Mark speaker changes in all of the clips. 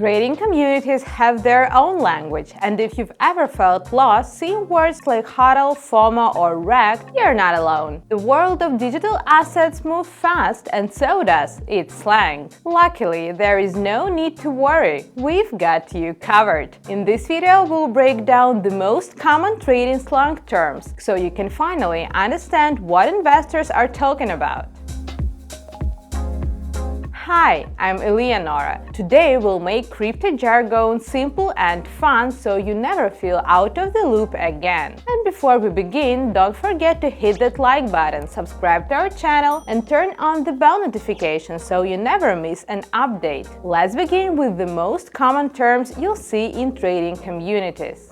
Speaker 1: Trading communities have their own language, and if you've ever felt lost seeing words like HODL, FOMO, or rekt, you're not alone. The world of digital assets moves fast, and so does its slang. Luckily, there is no need to worry. We've got you covered. In this video, we'll break down the most common trading slang terms, so you can finally understand what investors are talking about. Hi, I'm Eleonora. Today we'll make crypto jargon simple and fun so you never feel out of the loop again. And before we begin, don't forget to hit that like button, subscribe to our channel, and turn on the bell notification so you never miss an update. Let's begin with the most common terms you'll see in trading communities.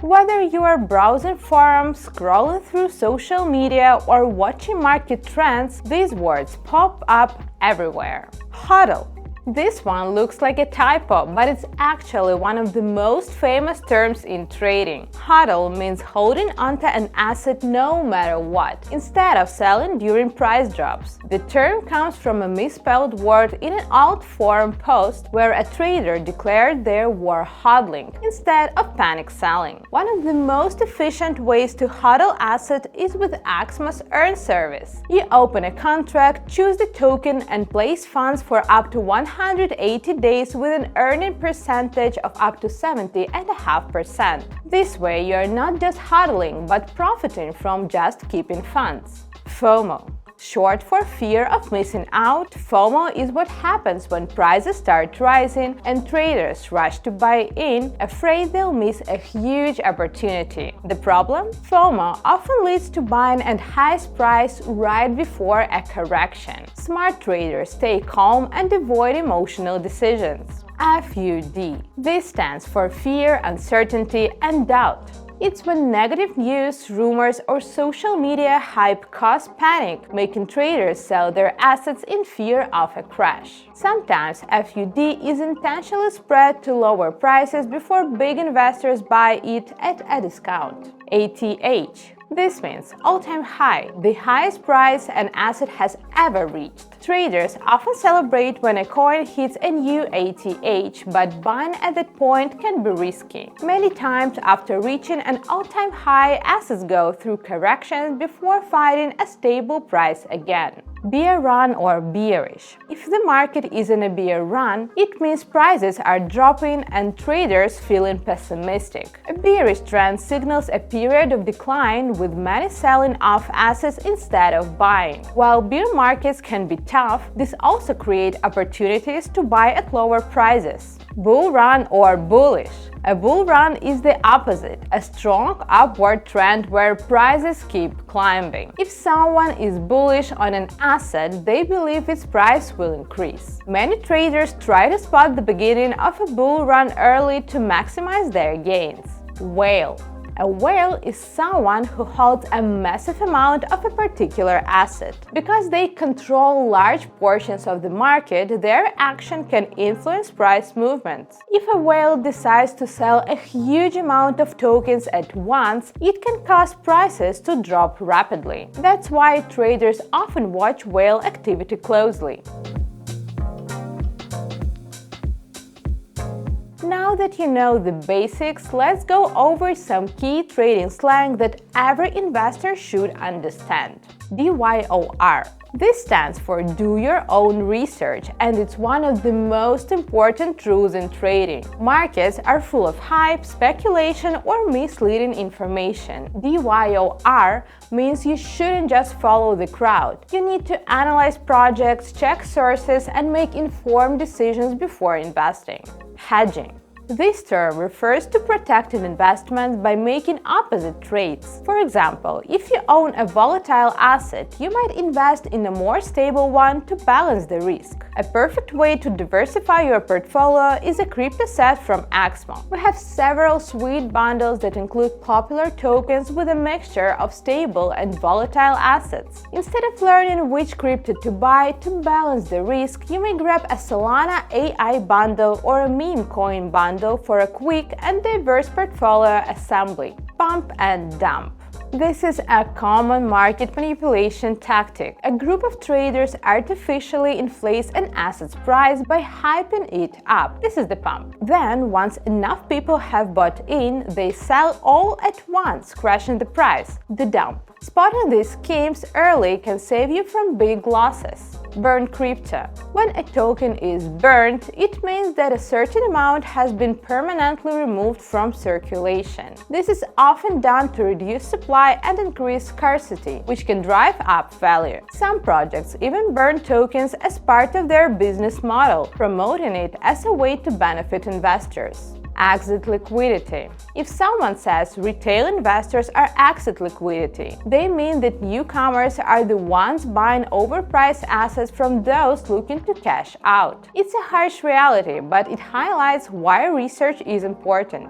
Speaker 1: Whether you are browsing forums, scrolling through social media, or watching market trends, these words pop up everywhere. HODL. This one looks like a typo, but it's actually one of the most famous terms in trading. HODL means holding onto an asset no matter what, instead of selling during price drops. The term comes from a misspelled word in an old forum post where a trader declared they were hodling instead of panic selling. One of the most efficient ways to hodl asset is with Axma's Earn service. You open a contract, choose the token, and place funds for up to 180 days with an earning percentage of up to 70.5%. This way, you are not just hodling, but profiting from just keeping funds. FOMO. Short for fear of missing out, FOMO is what happens when prices start rising and traders rush to buy in, afraid they'll miss a huge opportunity. The problem? FOMO often leads to buying at highest price right before a correction. Smart traders stay calm and avoid emotional decisions. FUD. This stands for fear, uncertainty, and doubt. It's when negative news, rumors, or social media hype cause panic, making traders sell their assets in fear of a crash. Sometimes FUD is intentionally spread to lower prices before big investors buy it at a discount. ATH. This means all-time high, the highest price an asset has ever reached. Traders often celebrate when a coin hits a new ATH, but buying at that point can be risky. Many times after reaching an all-time high, assets go through corrections before finding a stable price again. Bear run or bearish. If the market is in a bear run, it means prices are dropping and traders feeling pessimistic. A bearish trend signals a period of decline with many selling off assets instead of buying. While bear markets can be tough, this also creates opportunities to buy at lower prices. Bull run or bullish. A bull run is the opposite, a strong upward trend where prices keep climbing. If someone is bullish on an asset, they believe its price will increase. Many traders try to spot the beginning of a bull run early to maximize their gains. Whale. A whale is someone who holds a massive amount of a particular asset. Because they control large portions of the market, their action can influence price movements. If a whale decides to sell a huge amount of tokens at once, it can cause prices to drop rapidly. That's why traders often watch whale activity closely. Now that you know the basics, let's go over some key trading slang that every investor should understand. DYOR. This stands for Do Your Own Research, and it's one of the most important rules in trading. Markets are full of hype, speculation, or misleading information. DYOR means you shouldn't just follow the crowd. You need to analyze projects, check sources, and make informed decisions before investing. Hedging. This term refers to protecting investments by making opposite trades. For example, if you own a volatile asset, you might invest in a more stable one to balance the risk. A perfect way to diversify your portfolio is a crypto set from Axma. We have several sweet bundles that include popular tokens with a mixture of stable and volatile assets. Instead of learning which crypto to buy to balance the risk, you may grab a Solana AI bundle or a meme coin bundle for a quick and diverse portfolio assembly. Pump and dump. This is a common market manipulation tactic. A group of traders artificially inflates an asset's price by hyping it up. This is the pump. Then, once enough people have bought in, they sell all at once, crashing the price. The dump. Spotting these schemes early can save you from big losses. Burn crypto. When a token is burned, it means that a certain amount has been permanently removed from circulation. This is often done to reduce supply and increase scarcity, which can drive up value. Some projects even burn tokens as part of their business model, promoting it as a way to benefit investors. Exit liquidity. If someone says retail investors are exit liquidity, they mean that newcomers are the ones buying overpriced assets from those looking to cash out. It's a harsh reality, but it highlights why research is important.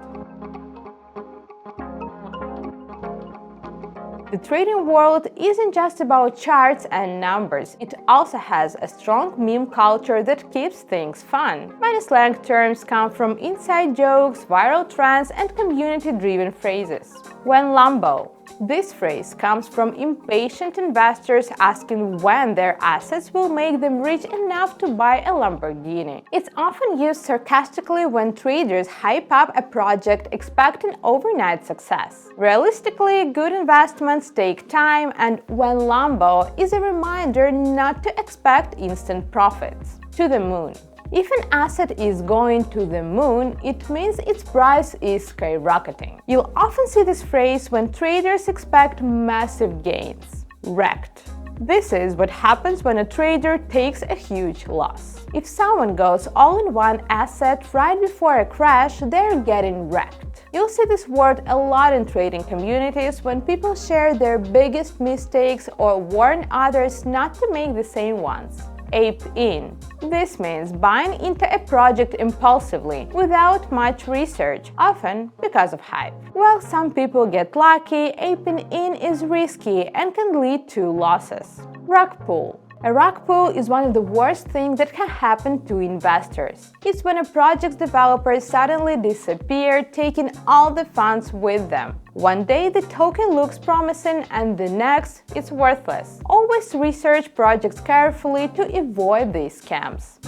Speaker 1: The trading world isn't just about charts and numbers, it also has a strong meme culture that keeps things fun. Many slang terms come from inside jokes, viral trends, and community-driven phrases. When lambo. This phrase comes from impatient investors asking when their assets will make them rich enough to buy a Lamborghini. It's often used sarcastically when traders hype up a project expecting overnight success. Realistically, good investments take time, and when Lambo is a reminder not to expect instant profits. To the moon. If an asset is going to the moon, it means its price is skyrocketing. You'll often see this phrase when traders expect massive gains. Rekt. This is what happens when a trader takes a huge loss. If someone goes all in one asset right before a crash, they're getting wrecked. You'll see this word a lot in trading communities when people share their biggest mistakes or warn others not to make the same ones. Ape in. This means buying into a project impulsively, without much research, often because of hype. While some people get lucky, aping in is risky and can lead to losses. Rug pull. A rug pull is one of the worst things that can happen to investors. It's when a project's developers suddenly disappear, taking all the funds with them. One day the token looks promising and the next it's worthless. Always research projects carefully to avoid these scams.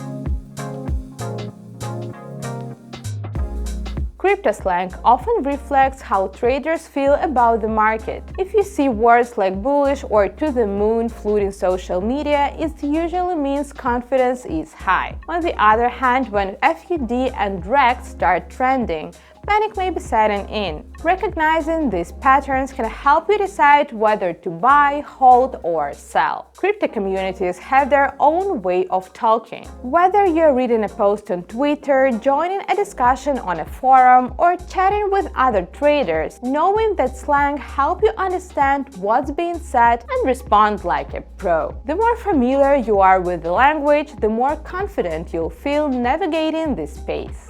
Speaker 1: Crypto slang often reflects how traders feel about the market. If you see words like bullish or to the moon flooding social media, it usually means confidence is high. On the other hand, when FUD and rekt start trending, panic may be setting in. Recognizing these patterns can help you decide whether to buy, hold, or sell. Crypto communities have their own way of talking. Whether you're reading a post on Twitter, joining a discussion on a forum, or chatting with other traders, knowing that slang helps you understand what's being said and respond like a pro. The more familiar you are with the language, the more confident you'll feel navigating this space.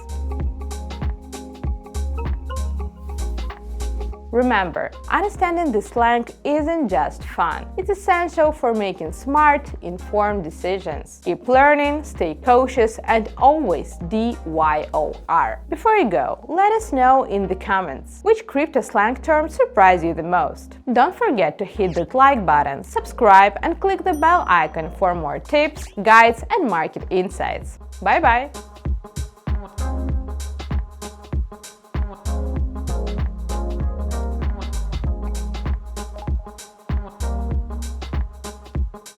Speaker 1: Remember, understanding the slang isn't just fun. It's essential for making smart, informed decisions. Keep learning, stay cautious, and always DYOR. Before you go, let us know in the comments which crypto slang terms surprise you the most. Don't forget to hit that like button, subscribe, and click the bell icon for more tips, guides, and market insights. Bye-bye!